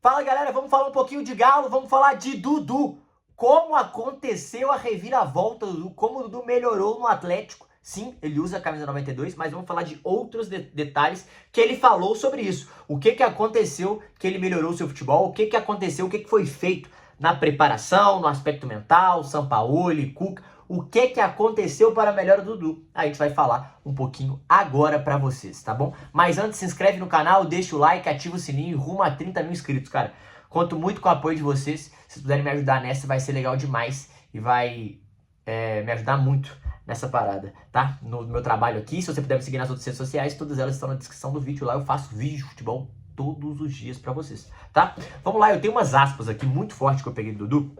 Fala galera, vamos falar um pouquinho de Galo, vamos falar de Dudu. Como aconteceu a reviravolta do Dudu, como o Dudu melhorou no Atlético. Sim, ele usa a camisa 92, mas vamos falar de outros detalhes que ele falou sobre isso. O que aconteceu que ele melhorou o seu futebol, o que aconteceu, o que foi feito na preparação, no aspecto mental, Sampaoli, Cuca. O que aconteceu para a melhora do Dudu? A gente vai falar um pouquinho agora para vocês, tá bom? Mas antes, se inscreve no canal, deixa o like, ativa o sininho, rumo a 30 mil inscritos, cara. Conto muito com o apoio de vocês. Se vocês puderem me ajudar nessa, vai ser legal demais e vai me ajudar muito nessa parada, tá? No meu trabalho aqui, se você puder me seguir nas outras redes sociais, todas elas estão na descrição do vídeo. Lá eu faço vídeo de futebol todos os dias para vocês, tá? Vamos lá, eu tenho umas aspas aqui muito fortes que eu peguei do Dudu,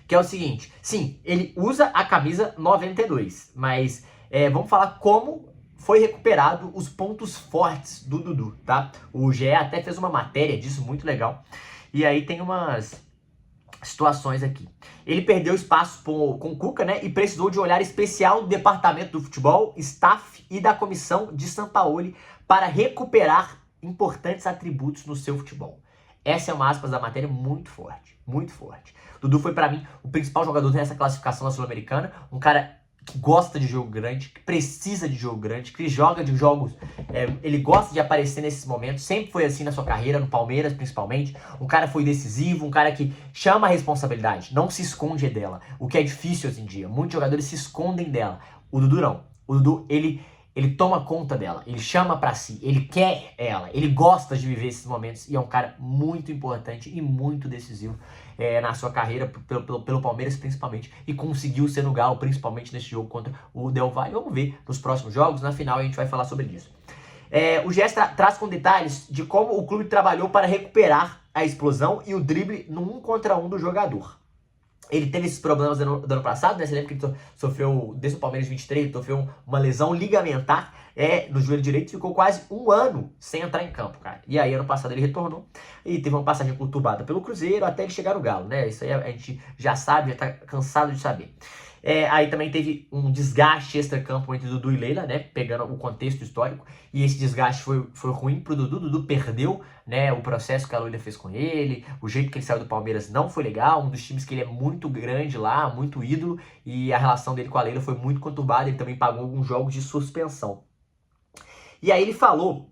que é o seguinte: sim, ele usa a camisa 92, mas vamos falar como foi recuperado os pontos fortes do Dudu, tá? O GE até fez uma matéria disso muito legal, e aí tem umas situações aqui. Ele perdeu espaço com o Cuca, né? E precisou de um olhar especial do departamento do futebol, staff e da comissão de Sampaoli para recuperar importantes atributos no seu futebol. Essa é uma aspas da matéria muito forte, muito forte. Dudu foi pra mim o principal jogador nessa classificação na Sul-Americana, um cara que gosta de jogo grande, que precisa de jogo grande, que joga de jogos, ele gosta de aparecer nesses momentos, sempre foi assim na sua carreira, no Palmeiras principalmente. Um cara foi decisivo, um cara que chama a responsabilidade, não se esconde dela, o que é difícil hoje em dia. Muitos jogadores se escondem dela, o Dudu não. O Dudu, ele toma conta dela, ele chama pra si, ele quer ela, ele gosta de viver esses momentos e é um cara muito importante e muito decisivo na sua carreira, pelo Palmeiras principalmente, e conseguiu ser no Galo, principalmente nesse jogo contra o Del Valle. Vamos ver nos próximos jogos, na final a gente vai falar sobre isso. O GE traz com detalhes de como o clube trabalhou para recuperar a explosão e o drible no 1 contra 1 do jogador. Ele teve esses problemas do ano passado, né? Você lembra que ele sofreu, desde o Palmeiras 23, ele sofreu uma lesão ligamentar no joelho direito e ficou quase um ano sem entrar em campo, cara. E aí, ano passado, ele retornou e teve uma passagem conturbada pelo Cruzeiro até ele chegar no Galo, né? Isso aí a gente já sabe, já tá cansado de saber. Aí também teve um desgaste extra-campo entre Dudu e Leila, né? Pegando o contexto histórico. E esse desgaste foi ruim pro Dudu. Dudu perdeu, né, o processo que a Leila fez com ele. O jeito que ele saiu do Palmeiras não foi legal. Um dos times que ele é muito grande lá, muito ídolo. E a relação dele com a Leila foi muito conturbada. Ele também pagou alguns jogos de suspensão. E aí ele falou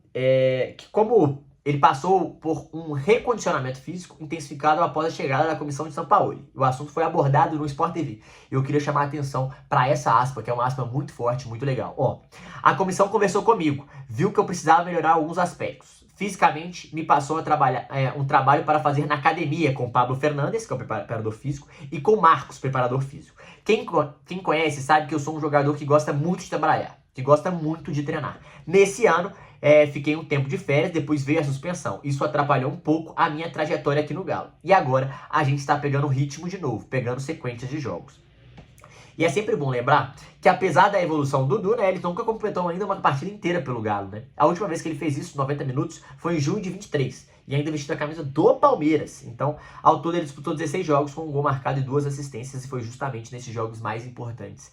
que como ele passou por um recondicionamento físico intensificado após a chegada da comissão de Sampaoli. O assunto foi abordado no Sport TV. Eu queria chamar a atenção para essa aspa, que é uma aspa muito forte, muito legal. A comissão conversou comigo, viu que eu precisava melhorar alguns aspectos. Fisicamente, me passou a trabalhar, um trabalho para fazer na academia com o Pablo Fernandes, que é o preparador físico, e com o Marcos, preparador físico. Quem conhece sabe que eu sou um jogador que gosta muito de trabalhar, que gosta muito de treinar. Nesse ano, fiquei um tempo de férias, depois veio a suspensão. Isso atrapalhou um pouco a minha trajetória aqui no Galo. E agora a gente está pegando ritmo de novo, pegando sequências de jogos. E é sempre bom lembrar que apesar da evolução do Dudu, né, ele nunca completou ainda uma partida inteira pelo Galo, né? A última vez que ele fez isso, 90 minutos, foi em junho de 23. E ainda vestindo a camisa do Palmeiras. Então, ao todo ele disputou 16 jogos com um gol marcado e 2 assistências. E foi justamente nesses jogos mais importantes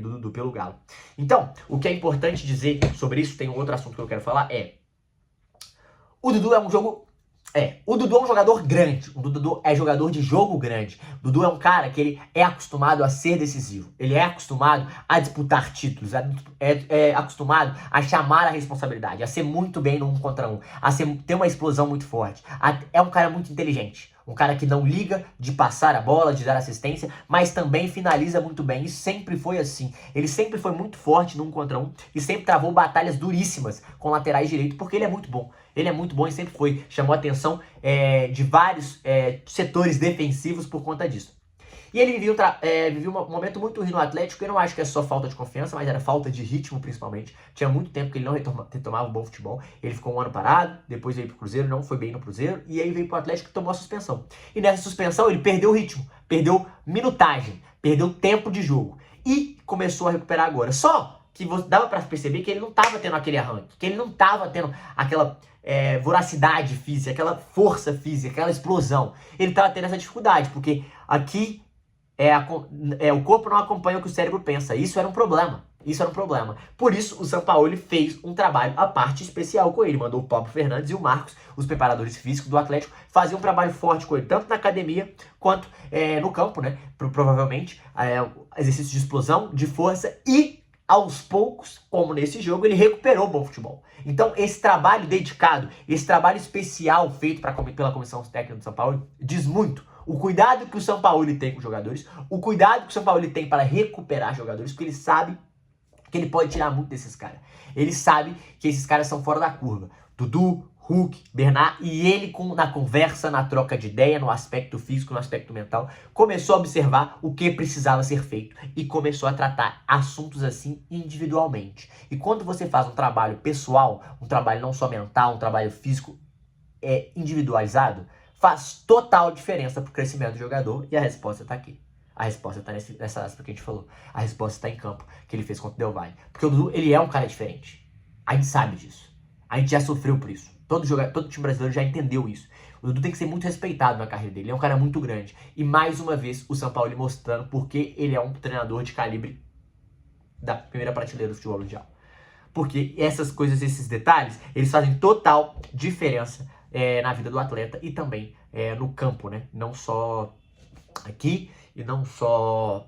do Dudu pelo Galo. Então, o que é importante dizer sobre isso, tem um outro assunto que eu quero falar, o Dudu é um jogador grande. O Dudu é jogador de jogo grande. O Dudu é um cara que ele é acostumado a ser decisivo. Ele é acostumado a disputar títulos. É acostumado a chamar a responsabilidade. A ser muito bem no 1 contra 1. Ter uma explosão muito forte. É um cara muito inteligente. Um cara que não liga de passar a bola, de dar assistência, mas também finaliza muito bem. E sempre foi assim. Ele sempre foi muito forte no 1 contra 1 e sempre travou batalhas duríssimas com laterais direitos, porque ele é muito bom. Ele é muito bom e sempre foi. Chamou a atenção de vários setores defensivos por conta disso. E ele vivia um momento muito ruim no Atlético. Eu não acho que é só falta de confiança, mas era falta de ritmo principalmente. Tinha muito tempo que ele não retomava um bom futebol. Ele ficou um ano parado, depois veio pro Cruzeiro, não foi bem no Cruzeiro. E aí veio pro Atlético e tomou a suspensão. E nessa suspensão ele perdeu o ritmo, perdeu minutagem, perdeu tempo de jogo. E começou a recuperar agora. Só que dava pra perceber que ele não tava tendo aquele arranque, que ele não tava tendo aquela voracidade física, aquela força física, aquela explosão. Ele tava tendo essa dificuldade, porque aqui o corpo não acompanha o que o cérebro pensa. Isso era um problema. Isso era um problema. Por isso, o Sampaoli fez um trabalho à parte especial com ele. Mandou o Pablo Fernandes e o Marcos, os preparadores físicos do Atlético, fazer um trabalho forte com ele, tanto na academia quanto no campo, né? Provavelmente, exercício de explosão, de força e, aos poucos, como nesse jogo, ele recuperou o bom futebol. Então, esse trabalho dedicado, esse trabalho especial feito pela comissão técnica do Sampaoli, diz muito. O cuidado que o Sampaoli tem com os jogadores, o cuidado que o Sampaoli tem para recuperar jogadores, porque ele sabe que ele pode tirar muito desses caras. Ele sabe que esses caras são fora da curva. Dudu, Hulk, Bernard, e ele na conversa, na troca de ideia, no aspecto físico, no aspecto mental, começou a observar o que precisava ser feito e começou a tratar assuntos assim individualmente. E quando você faz um trabalho pessoal, um trabalho não só mental, um trabalho físico individualizado, faz total diferença pro crescimento do jogador, e a resposta tá aqui. A resposta tá nessa aspa que a gente falou. A resposta tá em campo, que ele fez contra o Del Valle. Porque o Dudu, ele é um cara diferente. A gente sabe disso. A gente já sofreu por isso. Todo time brasileiro já entendeu isso. O Dudu tem que ser muito respeitado na carreira dele. Ele é um cara muito grande. E mais uma vez, o Sampaoli mostrando porque ele é um treinador de calibre da primeira prateleira do futebol mundial. Porque essas coisas, esses detalhes, eles fazem total diferença na vida do atleta e também no campo, né? Não só aqui e não só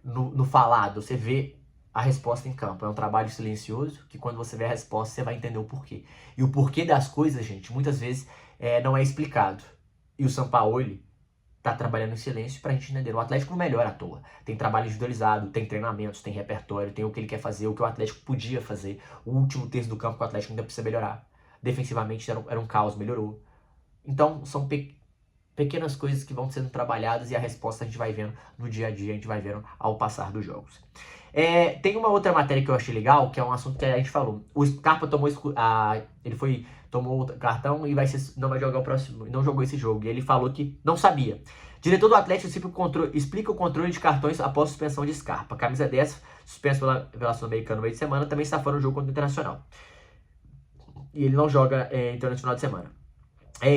no falado. Você vê a resposta em campo. É um trabalho silencioso que quando você vê a resposta você vai entender o porquê. E o porquê das coisas, gente, muitas vezes não é explicado. E o Sampaoli tá trabalhando em silêncio pra gente entender. O Atlético não melhora à toa. Tem trabalho individualizado, tem treinamentos, tem repertório, tem o que ele quer fazer, o que o Atlético podia fazer. O último terço do campo que o Atlético ainda precisa melhorar. Defensivamente era um caos, melhorou. Então são pequenas coisas que vão sendo trabalhadas e a resposta a gente vai vendo no dia a dia, a gente vai vendo ao passar dos jogos. Tem uma outra matéria que eu achei legal, que é um assunto que a gente falou. O Scarpa tomou o cartão e não vai jogar o próximo, não jogou esse jogo. E ele falou que não sabia. Diretor do Atlético explica o controle de cartões após suspensão de Scarpa. Camisa 10, suspenso pela Sul-Americana no meio de semana, também está fora do jogo contra o Internacional. E ele não joga então nesse final de semana.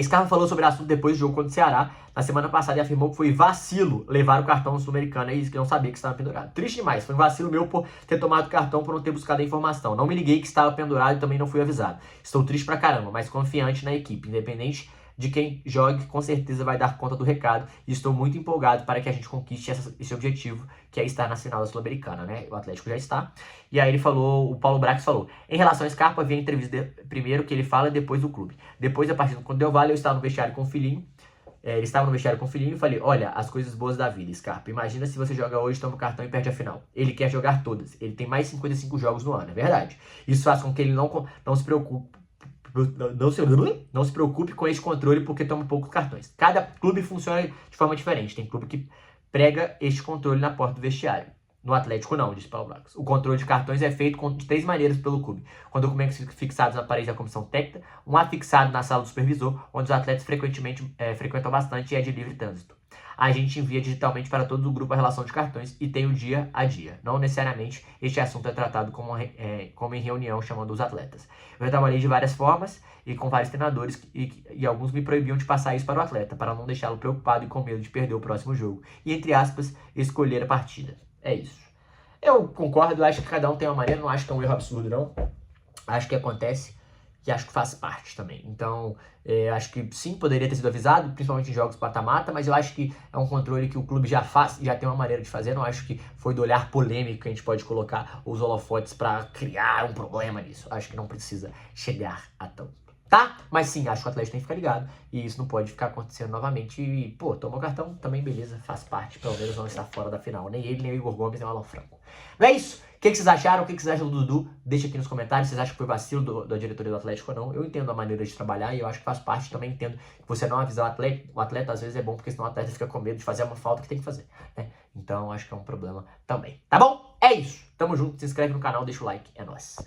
Scarpa falou sobre o assunto depois do jogo contra o Ceará na semana passada e afirmou que foi vacilo levar o cartão sul-americano e que não sabia que estava pendurado. Triste demais, foi um vacilo meu por ter tomado o cartão por não ter buscado a informação. Não me liguei que estava pendurado e também não fui avisado. Estou triste pra caramba, mas confiante na equipe, independente de quem jogue, com certeza vai dar conta do recado e estou muito empolgado para que a gente conquiste esse objetivo, que é estar na final da Sul-Americana, né? O Atlético já está. E aí o Paulo Brax falou, em relação a Scarpa, havia entrevista primeiro que ele fala e depois do clube. Depois da partida contra o Del Valle, eu estava no vestiário com o filhinho, ele estava no vestiário com o filhinho e falei, olha, as coisas boas da vida, Scarpa, imagina se você joga hoje, toma o cartão e perde a final. Ele quer jogar todas, ele tem mais 55 jogos no ano, é verdade. Isso faz com que ele não se preocupe. Não se preocupe com esse controle porque toma poucos cartões. Cada clube funciona de forma diferente. Tem clube que prega este controle na porta do vestiário. No Atlético não, disse Paulo Brax. O controle de cartões é feito de 3 maneiras pelo clube. Com documentos fixados na parede da comissão técnica, um afixado na sala do supervisor, onde os atletas frequentam bastante e é de livre trânsito. A gente envia digitalmente para todo o grupo a relação de cartões e tem o dia a dia. Não necessariamente este assunto é tratado como em reunião chamando os atletas. Eu já trabalhei de várias formas e com vários treinadores e alguns me proibiam de passar isso para o atleta, para não deixá-lo preocupado e com medo de perder o próximo jogo. E, entre aspas, escolher a partida. É isso. Eu concordo, acho que cada um tem uma maneira, não acho que é um erro absurdo, não. Acho que acontece. Que acho que faz parte também. Então, acho que sim, poderia ter sido avisado, principalmente em jogos mata-mata, mas eu acho que é um controle que o clube já faz, já tem uma maneira de fazer. Não acho que foi do olhar polêmico que a gente pode colocar os holofotes para criar um problema nisso. Acho que não precisa chegar a tanto. Tá? Mas sim, acho que o Atlético tem que ficar ligado e isso não pode ficar acontecendo novamente. E, pô, tomou o cartão, também beleza, faz parte, pelo menos não está fora da final. Nem ele, nem o Igor Gomes, nem o Alan Franco. Não é isso? O que vocês acharam? O que vocês acham do Dudu? Deixa aqui nos comentários. Vocês acham que foi vacilo da diretoria do Atlético ou não? Eu entendo a maneira de trabalhar e eu acho que faz parte. Também entendo que você não avisar o atleta às vezes é bom, porque senão o atleta fica com medo de fazer uma falta que tem que fazer, né? Então acho que é um problema também. Tá bom? É isso. Tamo junto. Se inscreve no canal, deixa o like. É nóis.